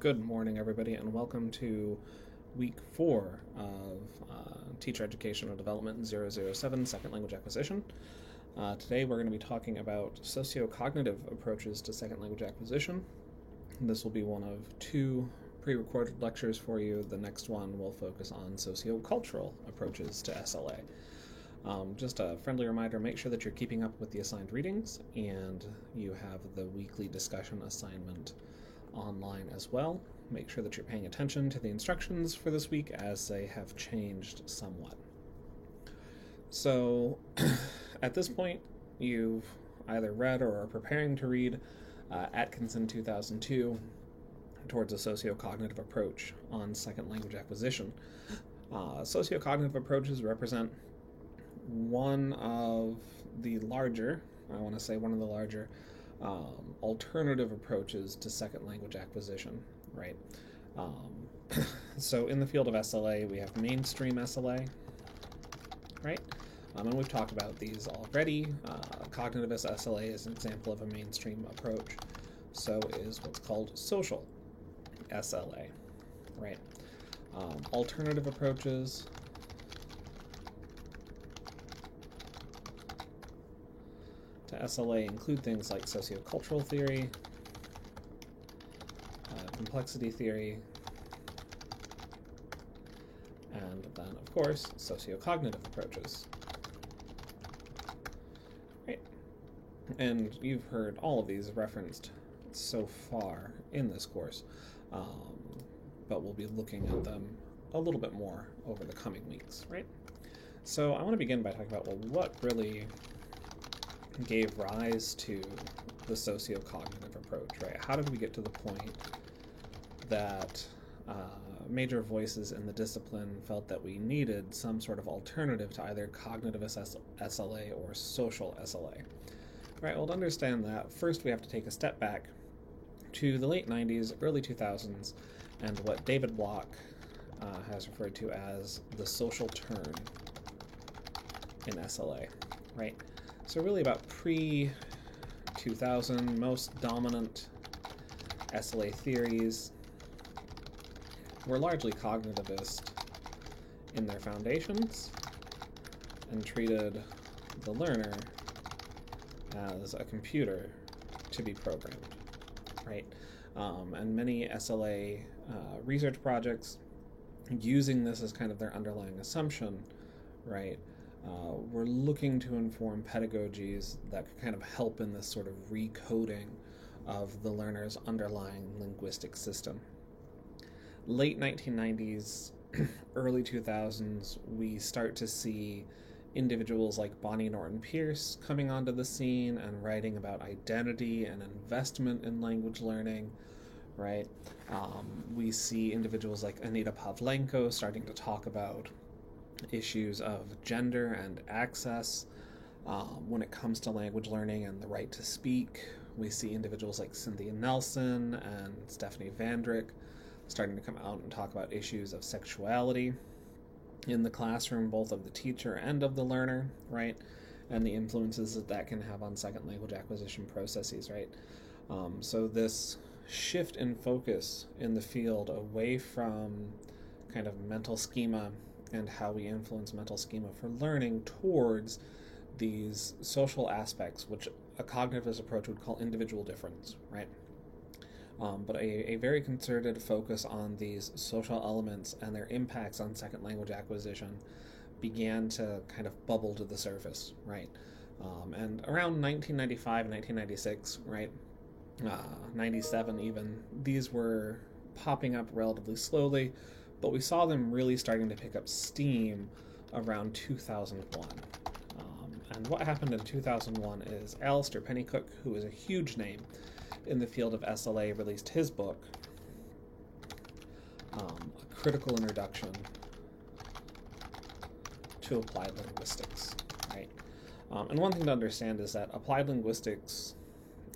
Good morning, everybody, and welcome to week 4 of Teacher Educational Development 007, Second Language Acquisition. Today we're going to be talking about socio-cognitive approaches to second language acquisition. This will be one of 2 pre-recorded lectures for you. The next one will focus on socio-cultural approaches to SLA. Just a friendly reminder, make sure that you're keeping up with the assigned readings, and you have the weekly discussion assignment online as well. Make sure that you're paying attention to the instructions for this week as they have changed somewhat. So at this point, you've either read or are preparing to read Atkinson 2002 towards a socio-cognitive approach on second language acquisition. Socio-cognitive approaches represent one of the larger alternative approaches to second language acquisition, right? So in the field of SLA, we have mainstream SLA, right? And we've talked about these already. Cognitivist SLA is an example of a mainstream approach. So is what's called social SLA, right? Alternative approaches to SLA include things like sociocultural theory, complexity theory, and then, of course, sociocognitive approaches. Right. And you've heard all of these referenced so far in this course, but we'll be looking at them a little bit more over the coming weeks, right? So I want to begin by talking about, well, what really gave rise to the socio-cognitive approach, right? How did we get to the point that major voices in the discipline felt that we needed some sort of alternative to either cognitivist SLA or social SLA? Right, well, to understand that, first we have to take a step back to the late 90s, early 2000s, and what David Block has referred to as the social turn in SLA, right? So really about pre-2000, most dominant SLA theories were largely cognitivist in their foundations and treated the learner as a computer to be programmed, right? And many SLA research projects using this as kind of their underlying assumption, right? We're looking to inform pedagogies that could kind of help in this sort of recoding of the learner's underlying linguistic system. Late 1990s, early 2000s, we start to see individuals like Bonnie Norton Pierce coming onto the scene and writing about identity and investment in language learning, right? We see individuals like Anita Pavlenko starting to talk about issues of gender and access when it comes to language learning and the right to speak. We see individuals like Cynthia Nelson and Stephanie Vandrick starting to come out and talk about issues of sexuality in the classroom, both of the teacher and of the learner, right? And the influences that that can have on second language acquisition processes, right? So this shift in focus in the field away from kind of mental schema and how we influence mental schema for learning towards these social aspects, which a cognitivist approach would call individual difference, right? But a very concerted focus on these social elements and their impacts on second language acquisition began to kind of bubble to the surface, right? And around 1995, 1996, right? 97 even, these were popping up relatively slowly, but we saw them really starting to pick up steam around 2001. And what happened in 2001 is Alistair Pennycook, who is a huge name in the field of SLA, released his book, A Critical Introduction to Applied Linguistics, right? And one thing to understand is that applied linguistics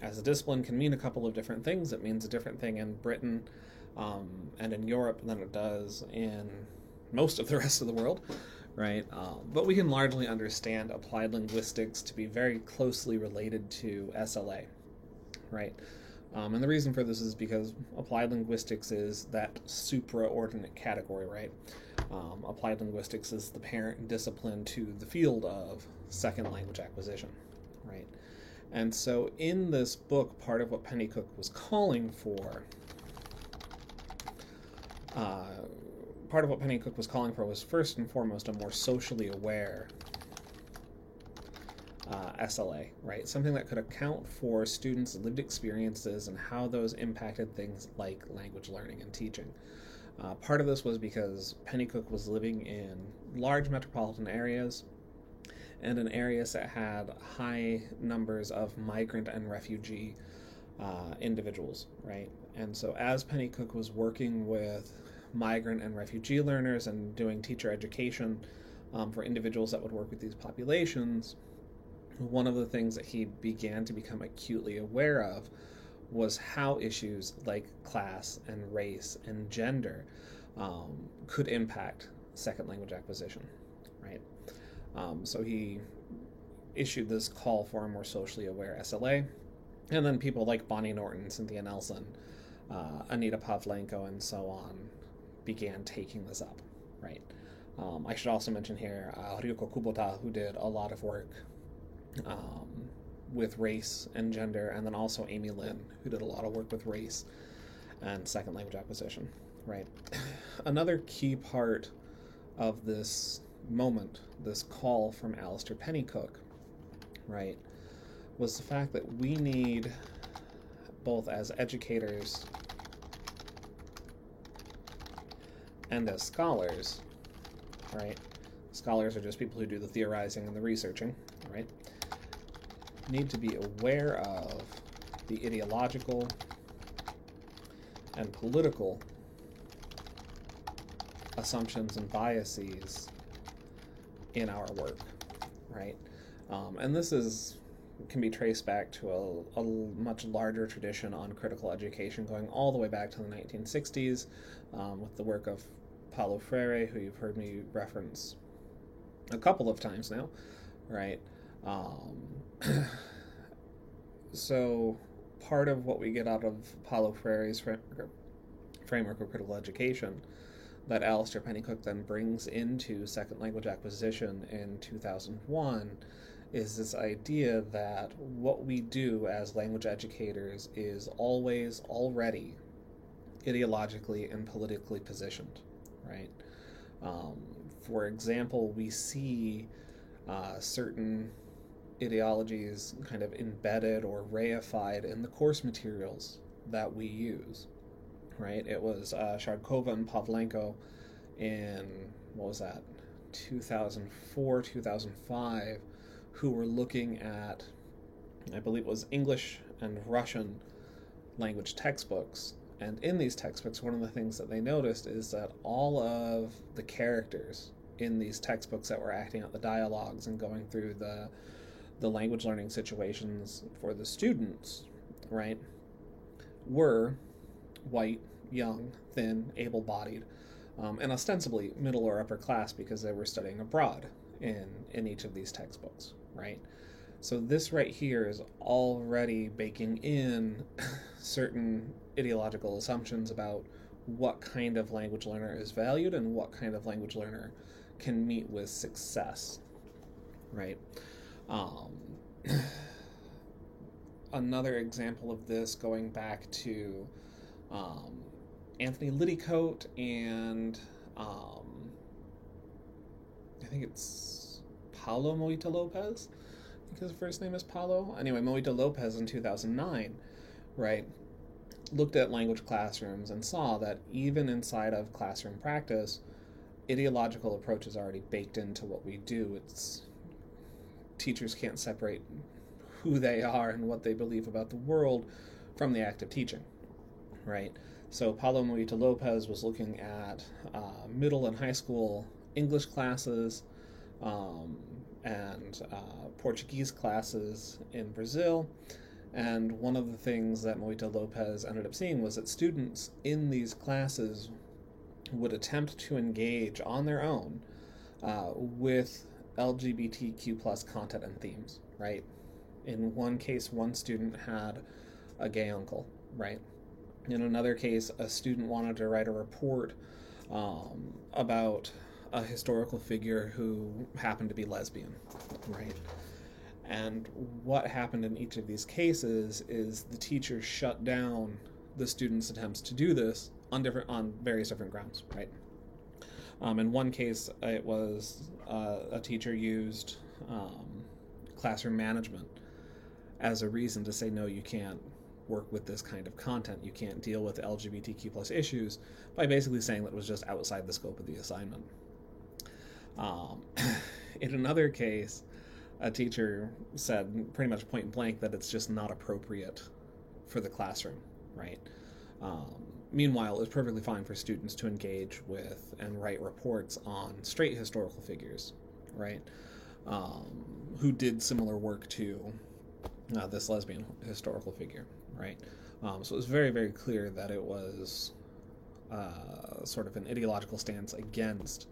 as a discipline can mean a couple of different things. It means a different thing in Britain and in Europe than it does in most of the rest of the world, right? But we can largely understand applied linguistics to be very closely related to SLA, right? And the reason for this is because applied linguistics is that supraordinate category, right? Applied linguistics is the parent discipline to the field of second language acquisition, right? And so in this book, part of what Pennycook was calling for, was first and foremost a more socially aware SLA, right? Something that could account for students' lived experiences and how those impacted things like language learning and teaching. Part of this was because Pennycook was living in large metropolitan areas and in areas that had high numbers of migrant and refugee individuals, right? And so as Pennycook was working with migrant and refugee learners and doing teacher education for individuals that would work with these populations, one of the things that he began to become acutely aware of was how issues like class and race and gender could impact second language acquisition, right? So he issued this call for a more socially aware SLA, and then people like Bonnie Norton, Cynthia Nelson, Anita Pavlenko, and so on began taking this up, right? I should also mention here Ryuko Kubota, who did a lot of work with race and gender, and then also Amy Lynn, who did a lot of work with race and second language acquisition, right? Another key part of this moment, this call from Alistair Pennycook, right, was the fact that we need, both as educators and as scholars, right? Scholars are just people who do the theorizing and the researching, right? Need to be aware of the ideological and political assumptions and biases in our work, right? And this can be traced back to a much larger tradition on critical education going all the way back to the 1960s with the work of Paulo Freire, who you've heard me reference a couple of times now, right? So part of what we get out of Paulo Freire's framework of critical education that Alistair Pennycook then brings into second language acquisition in 2001 is this idea that what we do as language educators is always already ideologically and politically positioned, right? For example, we see certain ideologies kind of embedded or reified in the course materials that we use, right? It was Shardkova and Pavlenko in, 2004, 2005, who were looking at, I believe it was English and Russian language textbooks. And in these textbooks, one of the things that they noticed is that all of the characters in these textbooks that were acting out the dialogues and going through the language learning situations for the students, right, were white, young, thin, able-bodied, and ostensibly middle or upper class because they were studying abroad in each of these textbooks, right? So this right here is already baking in certain ideological assumptions about what kind of language learner is valued and what kind of language learner can meet with success, right? Another example of this, going back to Anthony Liddycoat and I think it's Paulo Moita Lopez. I think his first name is Paulo. Anyway, Moita Lopez in 2009, right, looked at language classrooms and saw that even inside of classroom practice, ideological approach is already baked into what we do. Teachers can't separate who they are and what they believe about the world from the act of teaching, right? So Paulo Moita Lopez was looking at middle and high school English classes and Portuguese classes in Brazil. And one of the things that Moita Lopez ended up seeing was that students in these classes would attempt to engage on their own with LGBTQ plus content and themes, right? In one case, one student had a gay uncle, right? In another case, a student wanted to write a report about a historical figure who happened to be lesbian, right? And what happened in each of these cases is the teacher shut down the student's attempts to do this on various different grounds, right? In one case, it was a teacher used classroom management as a reason to say, no, you can't work with this kind of content. You can't deal with LGBTQ plus issues, by basically saying that it was just outside the scope of the assignment. In another case, a teacher said pretty much point blank that it's just not appropriate for the classroom, right? Meanwhile, it's perfectly fine for students to engage with and write reports on straight historical figures, right? Who did similar work to this lesbian historical figure, right? So it was very, very clear that it was sort of an ideological stance against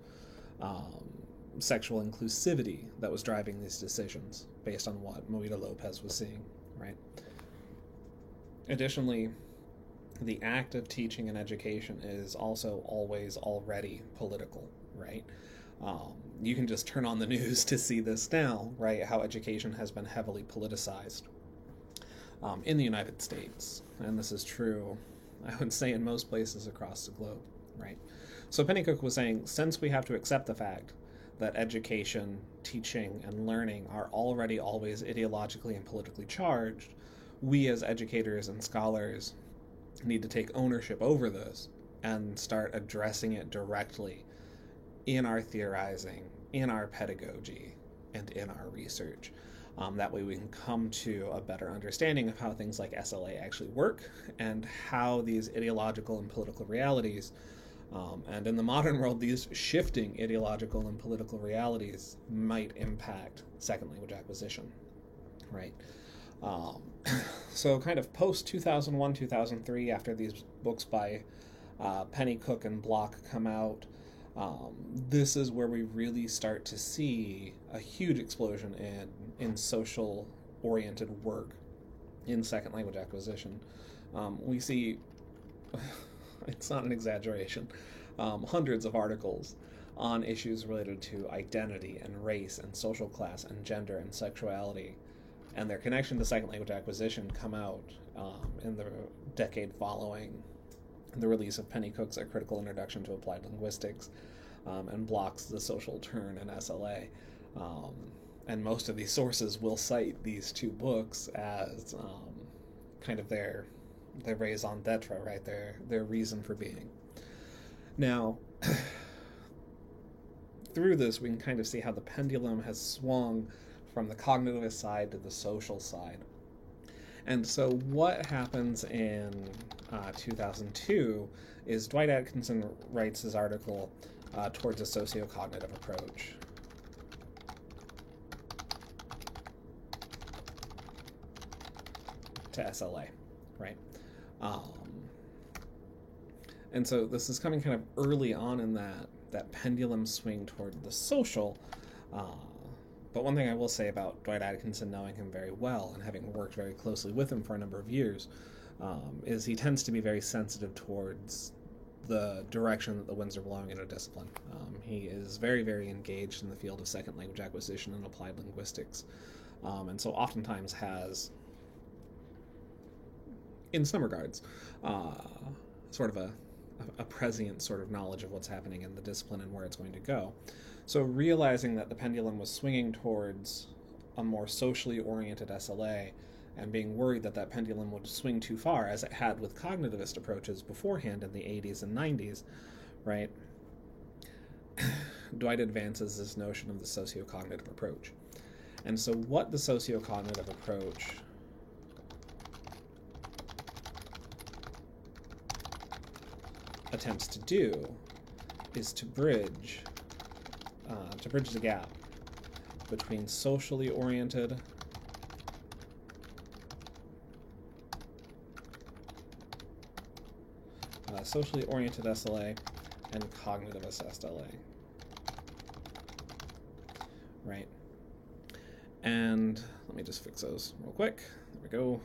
sexual inclusivity that was driving these decisions based on what Movida Lopez was seeing, right? Additionally, the act of teaching and education is also always already political, right? You can just turn on the news to see this now, right? How education has been heavily politicized in the United States. And this is true, I would say, in most places across the globe, right? So Pennycook was saying, since we have to accept the fact that education, teaching, and learning are already always ideologically and politically charged, we as educators and scholars need to take ownership over this and start addressing it directly in our theorizing, in our pedagogy, and in our research. That way we can come to a better understanding of how things like SLA actually work and how these ideological and political realities, and in the modern world, these shifting ideological and political realities might impact second language acquisition, right? So kind of post 2001, 2003, after these books by Pennycook and Block come out, this is where we really start to see a huge explosion in social-oriented work in second language acquisition. We see, it's not an exaggeration, hundreds of articles on issues related to identity and race and social class and gender and sexuality and their connection to second language acquisition come out in the decade following the release of Pennycook's A Critical Introduction to Applied Linguistics and Block's The Social Turn and SLA. And most of these sources will cite these two books as kind of their raison d'etre, right? Their reason for being. Now, through this, we can kind of see how the pendulum has swung from the cognitivist side to the social side. And so what happens in 2002 is Dwight Atkinson writes his article Towards a Sociocognitive Approach. To SLA, right? And so this is coming kind of early on in that pendulum swing toward the social. But one thing I will say about Dwight Atkinson, knowing him very well and having worked very closely with him for a number of years, is he tends to be very sensitive towards the direction that the winds are blowing in a discipline. He is very, very engaged in the field of second language acquisition and applied linguistics, and so oftentimes has, in some regards, sort of a prescient sort of knowledge of what's happening in the discipline and where it's going to go. So realizing that the pendulum was swinging towards a more socially oriented SLA and being worried that pendulum would swing too far, as it had with cognitivist approaches beforehand in the 80s and 90s, right? Dwight advances this notion of the sociocognitive approach. And so what the sociocognitive approach attempts to do is to bridge the gap between socially oriented SLA and cognitivist SLA, right? And let me just fix those real quick. There we go.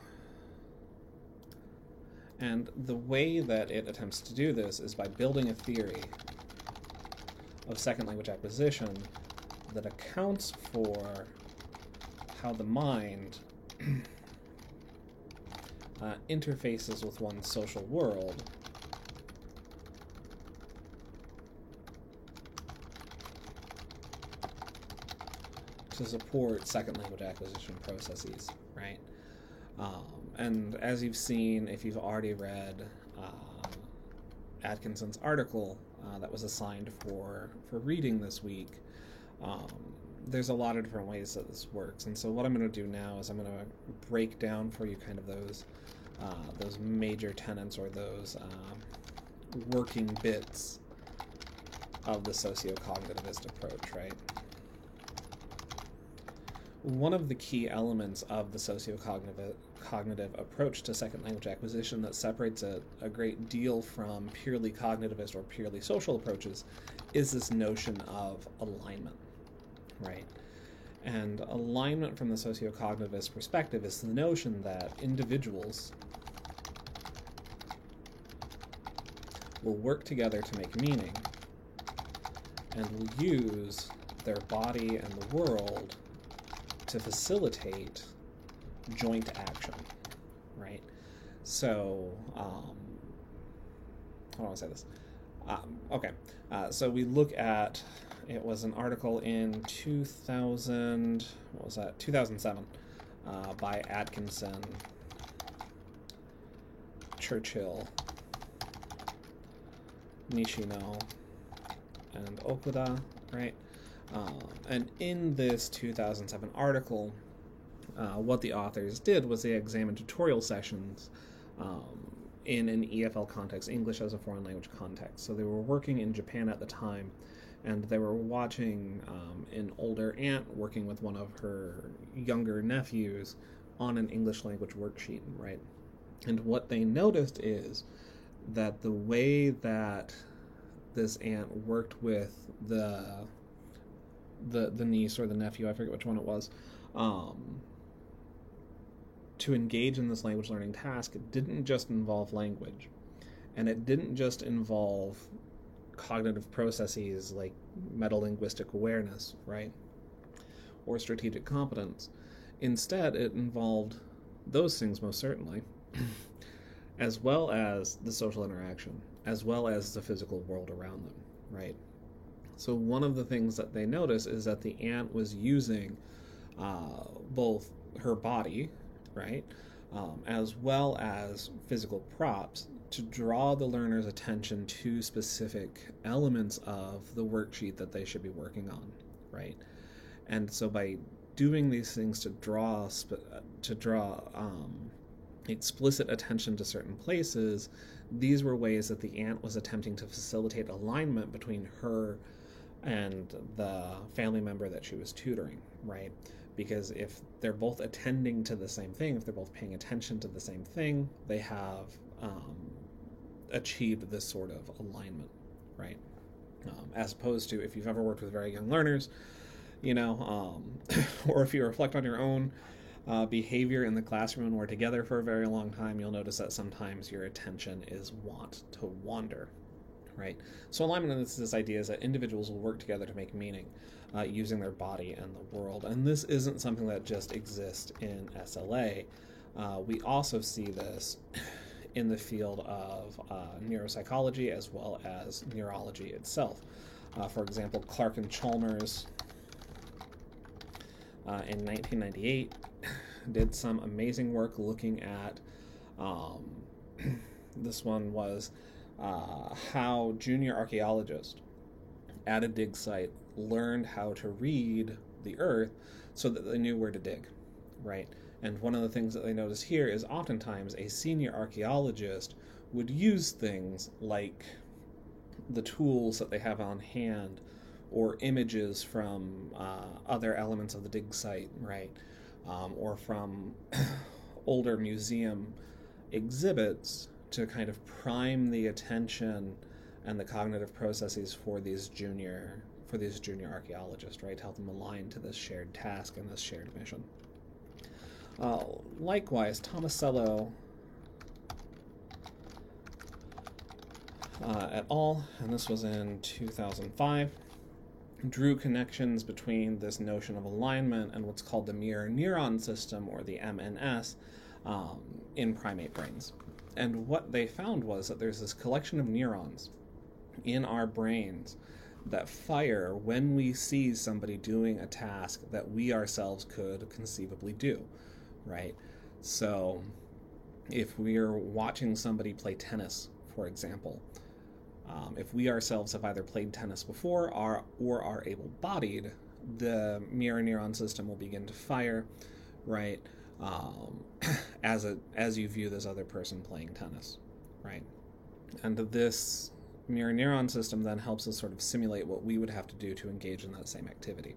And the way that it attempts to do this is by building a theory of second language acquisition that accounts for how the mind interfaces with one's social world to support second language acquisition processes, right? And as you've seen, if you've already read Atkinson's article that was assigned for reading this week, there's a lot of different ways that this works. And so what I'm going to do now is I'm going to break down for you kind of those major tenets, or those working bits of the socio-cognitivist approach, right? One of the key elements of the socio-cognitive approach to second language acquisition that separates it a great deal from purely cognitivist or purely social approaches is this notion of alignment, right? And alignment from the socio-cognitivist perspective is the notion that individuals will work together to make meaning and will use their body and the world to facilitate joint action, right? So, how do I want to say this? Okay, so we look at, it was an article in 2007, by Atkinson, Churchill, Nishino, and Okuda, right? And in this 2007 article, what the authors did was they examined tutorial sessions in an EFL context, English as a foreign language context. So they were working in Japan at the time, and they were watching an older aunt working with one of her younger nephews on an English language worksheet, right? And what they noticed is that the way that this aunt worked with the niece or the nephew, I forget which one it was, to engage in this language learning task, it didn't just involve language, and it didn't just involve cognitive processes like metalinguistic awareness, right, or strategic competence. Instead, it involved those things most certainly, as well as the social interaction, as well as the physical world around them, right? So one of the things that they notice is that the aunt was using both her body, right, as well as physical props to draw the learner's attention to specific elements of the worksheet that they should be working on, right? And so by doing these things to draw explicit attention to certain places, these were ways that the aunt was attempting to facilitate alignment between her and the family member that she was tutoring, right? Because if they're both attending to the same thing, if they're both paying attention to the same thing, they have achieved this sort of alignment, right? As opposed to if you've ever worked with very young learners, or if you reflect on your own behavior in the classroom and we're together for a very long time, you'll notice that sometimes your attention is wont to wander, right? So alignment is this idea is that individuals will work together to make meaning using their body and the world. And this isn't something that just exists in SLA. We also see this in the field of neuropsychology as well as neurology itself. For example, Clark and Chalmers in 1998 did some amazing work looking at, this one was how junior archaeologists at a dig site learned how to read the earth so that they knew where to dig, right? And one of the things that they notice here is oftentimes a senior archaeologist would use things like the tools that they have on hand or images from other elements of the dig site, right? Or from older museum exhibits to kind of prime the attention and the cognitive processes for these junior archaeologists, right? To help them align to this shared task and this shared mission. Likewise, Tomasello et al., and this was in 2005, drew connections between this notion of alignment and what's called the mirror neuron system, or the MNS, in primate brains. And what they found was that there's this collection of neurons in our brains that fire when we see somebody doing a task that we ourselves could conceivably do, right? So if we're watching somebody play tennis, for example, if we ourselves have either played tennis before or are able-bodied, the mirror neuron system will begin to fire, right, as you view this other person playing tennis, right? And this mirror neuron system then helps us sort of simulate what we would have to do to engage in that same activity,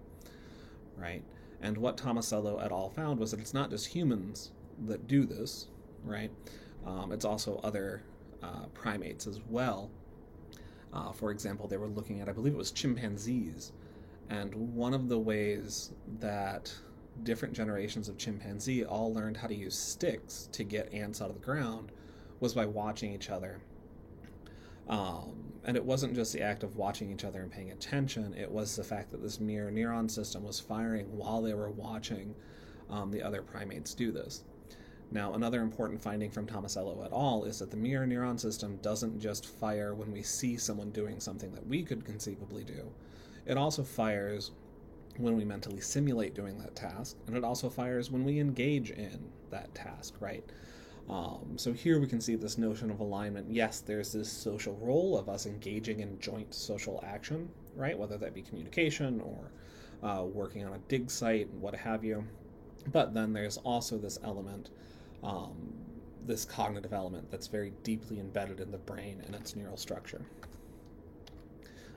right? And what Tomasello et al. Found was that it's not just humans that do this, right? It's also other primates as well. For example, they were looking at, I believe it was chimpanzees, and one of the ways that different generations of chimpanzee all learned how to use sticks to get ants out of the ground was by watching each other. And it wasn't just the act of watching each other and paying attention, it was the fact that this mirror neuron system was firing while they were watching the other primates do this. Now, another important finding from Tomasello et al. Is that the mirror neuron system doesn't just fire when we see someone doing something that we could conceivably do. It also fires when we mentally simulate doing that task, and it also fires when we engage in that task, right? So here we can see this notion of alignment. Yes, there's this social role of us engaging in joint social action, right? Whether that be communication or working on a dig site, what have you. But then there's also this element, this cognitive element that's very deeply embedded in the brain and its neural structure.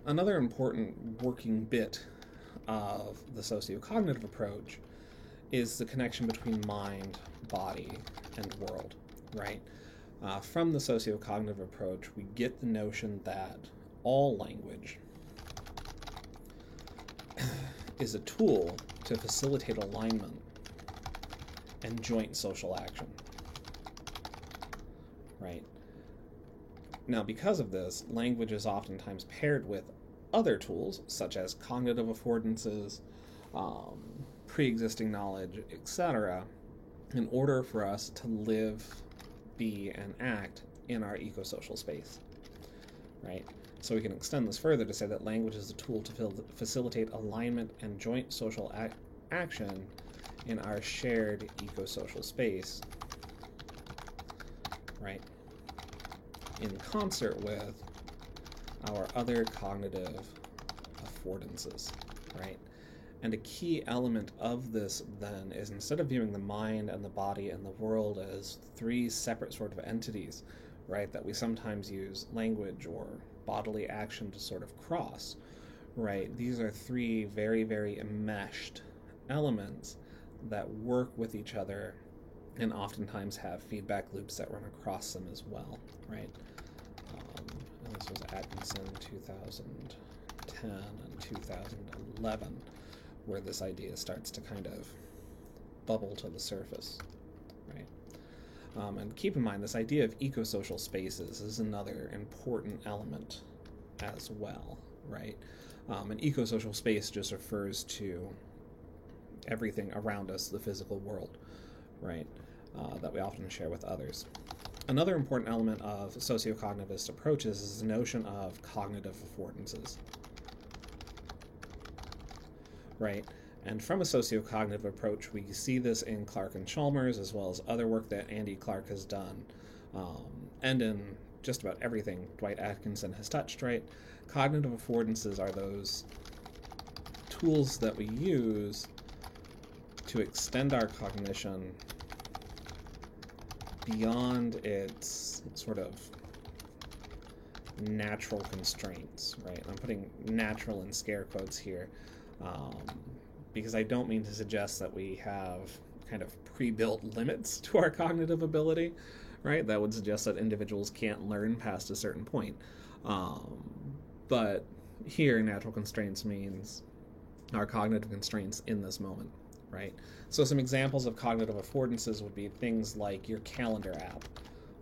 Another important working bit of the sociocognitive approach is the connection between mind, body, and world, right? From the sociocognitive approach, we get the notion that all language is a tool to facilitate alignment and joint social action, right? Now, because of this, language is oftentimes paired with other tools, such as cognitive affordances, pre-existing knowledge, etc., in order for us to live, be, and act in our ecosocial space, right? So we can extend this further to say that language is a tool to facilitate alignment and joint social action in our shared ecosocial space, right? In concert with our other cognitive affordances, right? And a key element of this, then, is instead of viewing the mind and the body and the world as three separate sort of entities, right, that we sometimes use language or bodily action to sort of cross, right? These are three very, very enmeshed elements that work with each other and oftentimes have feedback loops that run across them as well, right? And this was Atkinson 2010 and 2011, where this idea starts to kind of bubble to the surface, right? And keep in mind, this idea of ecosocial spaces is another important element as well, right? An ecosocial space just refers to everything around us, the physical world, right? That we often share with others. Another important element of sociocognivist approaches is the notion of cognitive affordances, right? And from a sociocognitive approach, we see this in Clark and Chalmers, as well as other work that Andy Clark has done, and in just about everything Dwight Atkinson has touched, right? Cognitive affordances are those tools that we use to extend our cognition beyond its sort of natural constraints, right? I'm putting natural in scare quotes here, because I don't mean to suggest that we have kind of pre-built limits to our cognitive ability, right? That would suggest that individuals can't learn past a certain point. But here, natural constraints means our cognitive constraints in this moment, right? So some examples of cognitive affordances would be things like your calendar app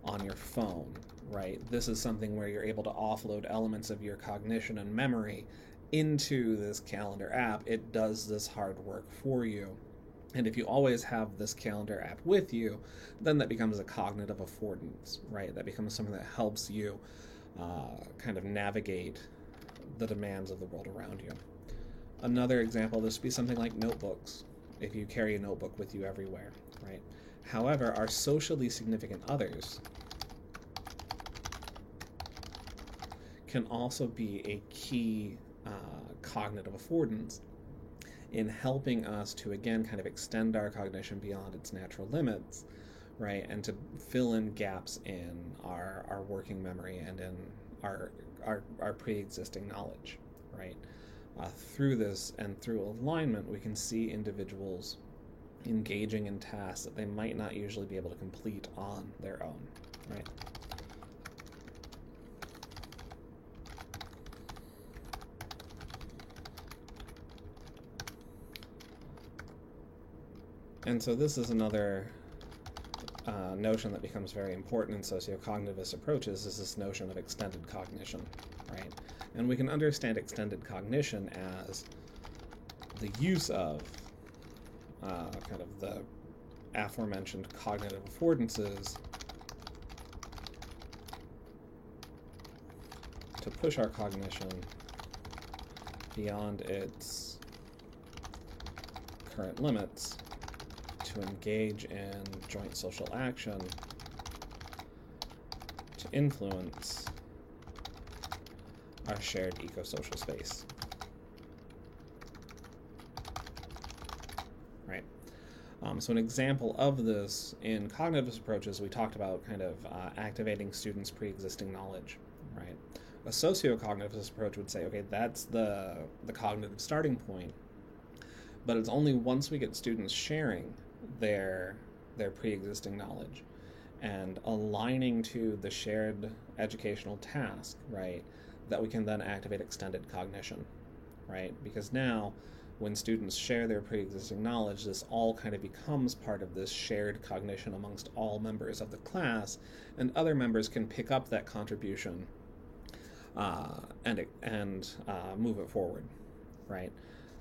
on your phone, right? This is something where you're able to offload elements of your cognition and memory into this calendar app. It does this hard work for you. And if you always have this calendar app with you, then that becomes a cognitive affordance, right? That becomes something that helps you kind of navigate the demands of the world around you. Another example of this would be something like notebooks, if you carry a notebook with you everywhere, right? However, our socially significant others can also be a key cognitive affordance in helping us to, again, kind of extend our cognition beyond its natural limits, right? And to fill in gaps in our working memory and in our pre-existing knowledge, right? Through this and through alignment, we can see individuals engaging in tasks that they might not usually be able to complete on their own, right? And so this is another notion that becomes very important in sociocognitivist approaches, is this notion of extended cognition, right? And we can understand extended cognition as the use of kind of the aforementioned cognitive affordances to push our cognition beyond its current limits, to engage in joint social action, to influence our shared eco-social space. Right. So an example of this in cognitive approaches, we talked about kind of activating students' pre-existing knowledge, right? A sociocognitive approach would say, okay, that's the cognitive starting point, but it's only once we get students sharing their pre-existing knowledge and aligning to the shared educational task, right, that we can then activate extended cognition, right? Because now, when students share their pre-existing knowledge, this all kind of becomes part of this shared cognition amongst all members of the class, and other members can pick up that contribution and move it forward, right?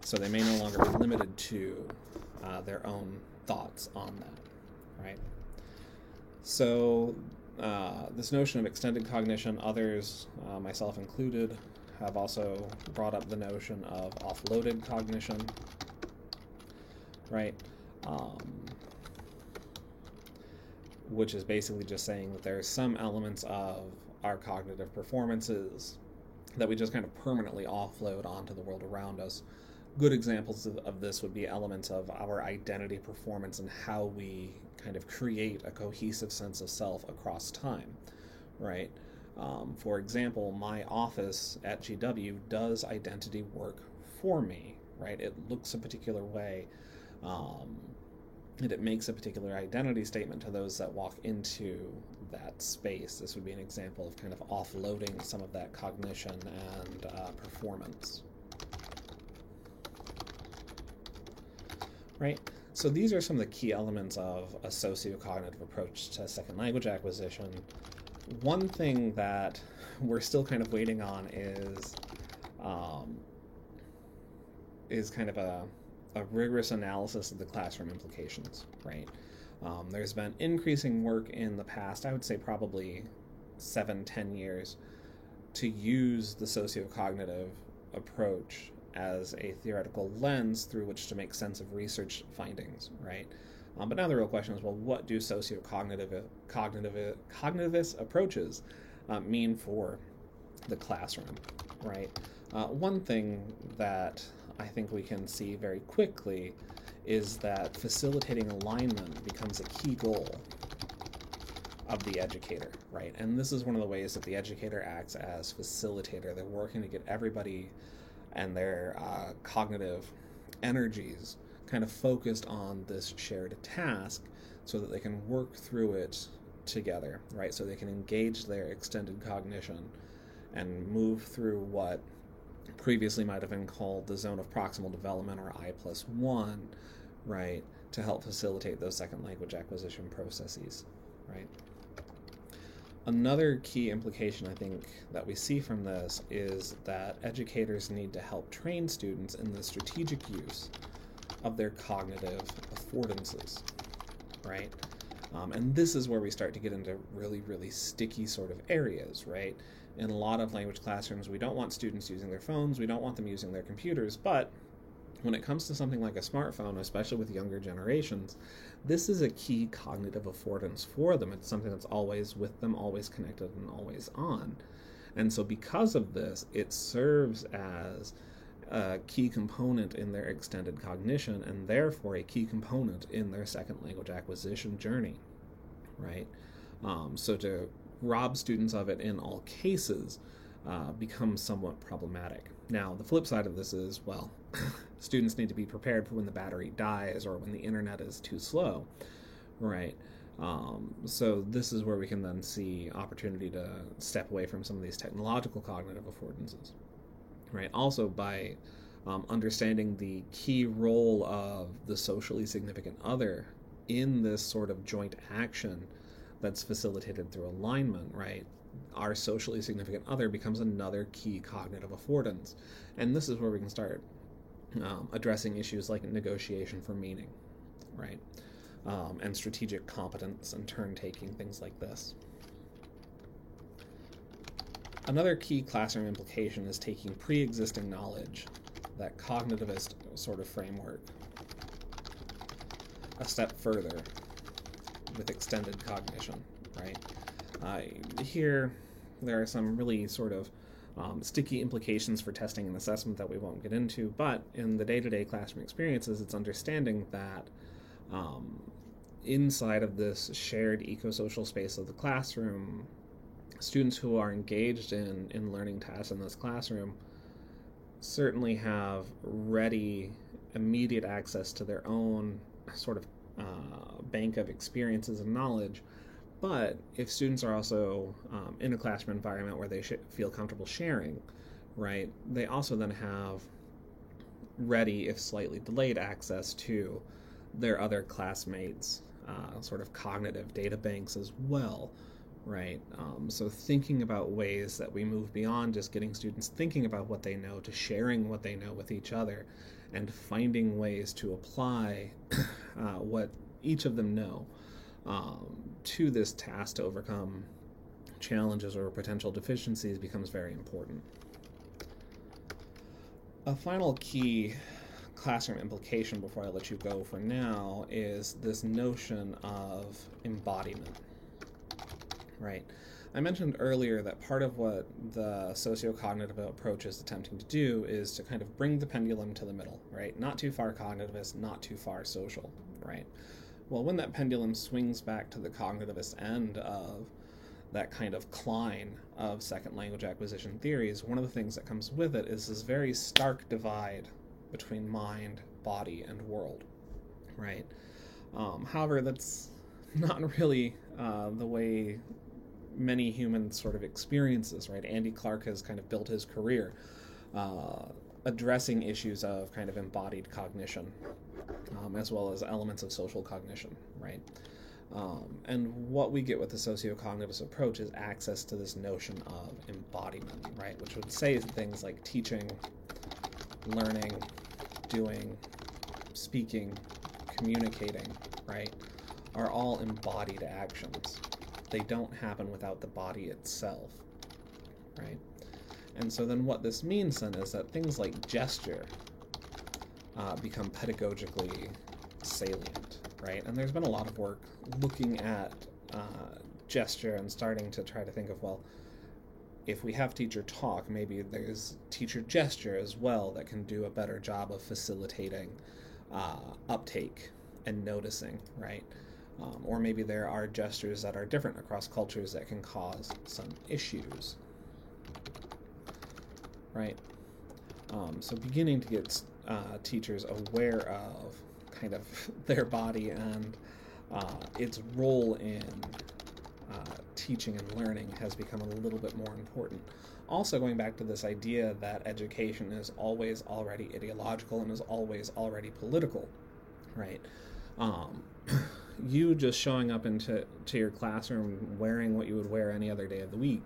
So they may no longer be limited to their own thoughts on that, right? So this notion of extended cognition, others, myself included, have also brought up the notion of offloaded cognition, right? Which is basically just saying that there are some elements of our cognitive performances that we just kind of permanently offload onto the world around us. Good examples of this would be elements of our identity performance and how we kind of create a cohesive sense of self across time, right? For example, my office at GW does identity work for me, right? It looks a particular way, and it makes a particular identity statement to those that walk into that space. This would be an example of kind of offloading some of that cognition and performance. Right? So these are some of the key elements of a sociocognitive approach to second language acquisition. One thing that we're still kind of waiting on is kind of a rigorous analysis of the classroom implications, right? There's been increasing work in the past, I would say probably 7-10 years, to use the sociocognitive approach as a theoretical lens through which to make sense of research findings, right? But now the real question is, well, what do cognitivist approaches mean for the classroom, right? One thing that I think we can see very quickly is that facilitating alignment becomes a key goal of the educator, right? And this is one of the ways that the educator acts as facilitator. They're working to get everybody and their cognitive energies kind of focused on this shared task so that they can work through it together, right? So they can engage their extended cognition and move through what previously might have been called the zone of proximal development, or I+1, right, to help facilitate those second language acquisition processes, right? Another key implication, I think, that we see from this is that educators need to help train students in the strategic use of their cognitive affordances, right? And this is where we start to get into really, really sticky sort of areas, right? In a lot of language classrooms, we don't want students using their phones, we don't want them using their computers, but when it comes to something like a smartphone, especially with younger generations, this is a key cognitive affordance for them. It's something that's always with them, always connected, and always on. And so because of this, it serves as a key component in their extended cognition, and therefore a key component in their second language acquisition journey, right? So to rob students of it in all cases becomes somewhat problematic. Now, the flip side of this is, well, students need to be prepared for when the battery dies or when the internet is too slow, right? So this is where we can then see opportunity to step away from some of these technological cognitive affordances, right? Also, by understanding the key role of the socially significant other in this sort of joint action that's facilitated through alignment, right? Our socially significant other becomes another key cognitive affordance. And this is where we can start addressing issues like negotiation for meaning, right? And strategic competence and turn-taking, things like this. Another key classroom implication is taking pre-existing knowledge, that cognitivist sort of framework, a step further with extended cognition, right? Here, there are some really sort of sticky implications for testing and assessment that we won't get into, but in the day-to-day classroom experiences, it's understanding that inside of this shared eco-social space of the classroom, students who are engaged in learning tasks in this classroom certainly have ready, immediate access to their own sort of bank of experiences and knowledge. But if students are also in a classroom environment where they feel comfortable sharing, right, they also then have ready, if slightly delayed, access to their other classmates' sort of cognitive data banks as well, right? So thinking about ways that we move beyond just getting students thinking about what they know to sharing what they know with each other and finding ways to apply what each of them know to this task to overcome challenges or potential deficiencies becomes very important. A final key classroom implication before I let you go for now is this notion of embodiment, right? I mentioned earlier that part of what the sociocognitive approach is attempting to do is to kind of bring the pendulum to the middle, right? Not too far cognitivist, not too far social, right? Well, when that pendulum swings back to the cognitivist end of that kind of cline of second language acquisition theories, one of the things that comes with it is this very stark divide between mind, body, and world, right? However, that's not really the way many humans sort of experiences, right? Andy Clark has kind of built his career addressing issues of kind of embodied cognition, as well as elements of social cognition, right? And what we get with the sociocognitive approach is access to this notion of embodiment, right? Which would say things like teaching, learning, doing, speaking, communicating, right, are all embodied actions. They don't happen without the body itself, right? And so then what this means then is that things like gesture become pedagogically salient, right? And there's been a lot of work looking at gesture and starting to try to think of, well, if we have teacher talk, maybe there's teacher gesture as well that can do a better job of facilitating uptake and noticing, right? Or maybe there are gestures that are different across cultures that can cause some issues, right? So beginning to get teachers aware of kind of their body and its role in teaching and learning has become a little bit more important. Also going back to this idea that education is always already ideological and is always already political, right? you just showing up into your classroom wearing what you would wear any other day of the week,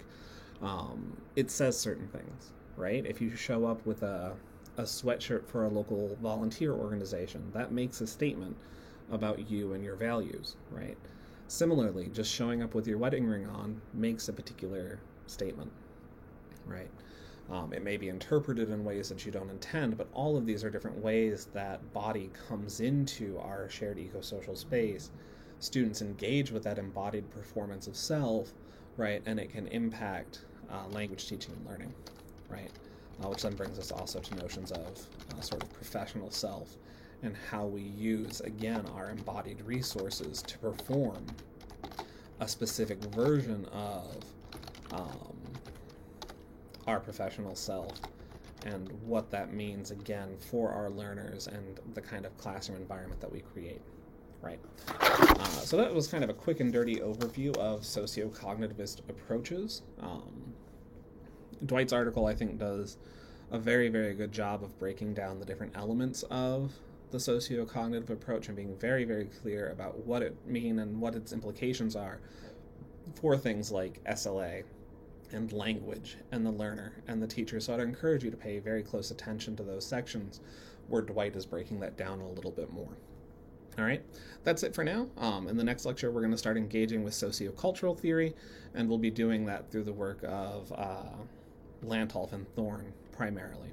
it says certain things, right? If you show up with a sweatshirt for a local volunteer organization, that makes a statement about you and your values, right? Similarly, just showing up with your wedding ring on makes a particular statement, right? It may be interpreted in ways that you don't intend, but all of these are different ways that body comes into our shared eco-social space. Students engage with that embodied performance of self, right? And it can impact language teaching and learning, right? Which then brings us also to notions of sort of professional self and how we use, again, our embodied resources to perform a specific version of our professional self, and what that means, again, for our learners and the kind of classroom environment that we create, right? So that was kind of a quick and dirty overview of socio-cognitivist approaches. Dwight's article, I think, does a very, very good job of breaking down the different elements of the socio-cognitive approach and being very, very clear about what it means and what its implications are for things like SLA and language and the learner and the teacher. So I'd encourage you to pay very close attention to those sections where Dwight is breaking that down a little bit more. All right, that's it for now. In the next lecture, we're going to start engaging with sociocultural theory, and we'll be doing that through the work of Lantolf and Thorne primarily,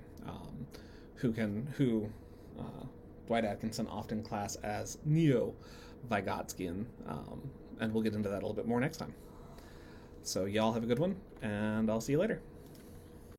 who Dwight Atkinson often class as Neo-Vygotskian, and we'll get into that a little bit more next time. So y'all have a good one, and I'll see you later.